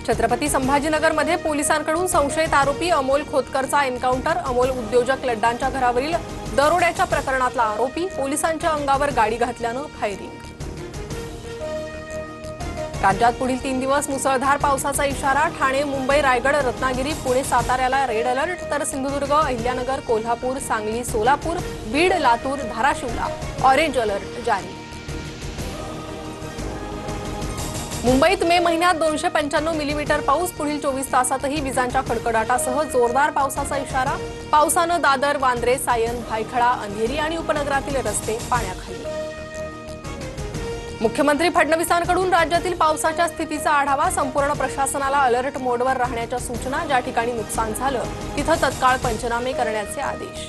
छत्रपती संभाजीनगरमध्ये पोलिसांकडून संशयित आरोपी अमोल खोतकरचा एन्काउंटर। अमोल उद्योजक लड्डांच्या घरावरील दरोड्याच्या प्रकरणातला आरोपी। पोलिसांच्या अंगावर गाडी घातल्यानं फायरिंग। राज्यात पुढील 3 दिवस मुसळधार पावसाचा इशारा। ठाणे, मुंबई, रायगड, रत्नागिरी, पुणे, साताऱ्याला रेड अलर्ट, तर सिंधुदुर्ग, अहिल्यानगर, कोल्हापूर, सांगली, सोलापूर, बीड, लातूर, धाराशिवला ऑरेंज अलर्ट जारी। मुंबईत मे महिन्यात 295 मिलीमीटर पाऊस। पुढील 24 तासातही विजांच्या कडकडाटासह जोरदार पावसाचा इशारा। पावसानं दादर, वांद्रे, सायन, भायखळा, अंधेरी आणि उपनगरातील रस्ते पाण्याखाली। मुख्यमंत्री फडणवीसांकडून राज्यातील पावसाच्या स्थितीचा आढावा। संपूर्ण प्रशासनाला अलर्ट मोडवर राहण्याच्या सूचना। ज्या ठिकाणी नुकसान झालं तिथं तत्काळ पंचनामे करण्याचे आदेश।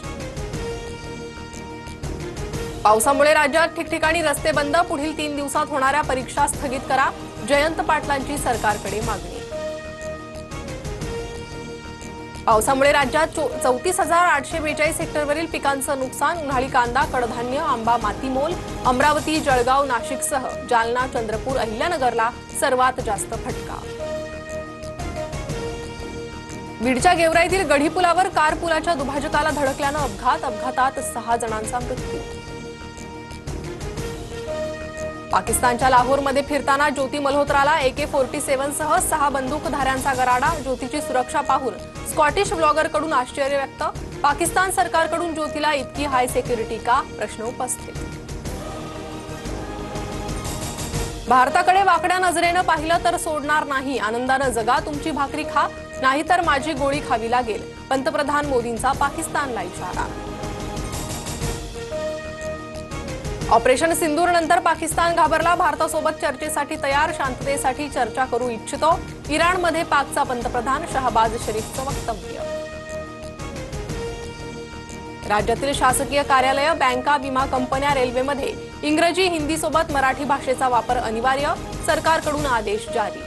पावसामुळे राज्यात ठिकठिकाणी रस्ते बंद। पुढील 3 दिवसात होणाऱ्या परीक्षा स्थगित करा। जयंत पाटलांची सरकारकडे मागणी। पावसामुळे राज्यात 34,842 हेक्टरवरील पिकांचं नुकसान। उन्हाळी कांदा, कडधान्य, आंबा मातीमोल। अमरावती, जळगाव, नाशिकसह जालना, चंद्रपूर, अहिल्यानगरला सर्वात जास्त फटका। बीडच्या गेवराईतील गढी पुलावर कार पुलाच्या दुभाजकाला धडकल्यानं अपघात। अपघातात 6 जणांचा मृत्यू। पाकिस्तानच्या लाहोरमध्ये फिरताना ज्योती मल्होत्राला AK-47 सह 6 बंदूकधाऱ्यांचा गराडा। ज्योतीची सुरक्षा पाहून स्कॉटिश ब्लॉगरकडून आश्चर्य व्यक्त। पाकिस्तान सरकारकडून ज्योतीला इतकी हाय सिक्युरिटी का? प्रश्न उपस्थित। भारताकडे वाकड्या नजरेनं पाहिलं तर सोडणार नाही। आनंदानं जगा, तुमची भाकरी खा, नाहीतर माझी गोळी खावी लागेल। पंतप्रधान मोदींचा पाकिस्तानला इशारा। ऑपरेशन सिंदूर नंतर पाकिस्तान घाबरला। भारतासोबत चर्चेसाठी तयार, शांततेसाठी चर्चा करू इच्छितो। इराणमध्ये पाकचा पंतप्रधान। शहबाज शरीफचं वक्तव्य। राज्यातील शासकीय कार्यालय, बँका, विमा कंपन्या, रेल्वेमध्ये इंग्रजी, हिंदीसोबत मराठी भाषेचा वापर अनिवार्य। सरकारकडून आदेश जारी।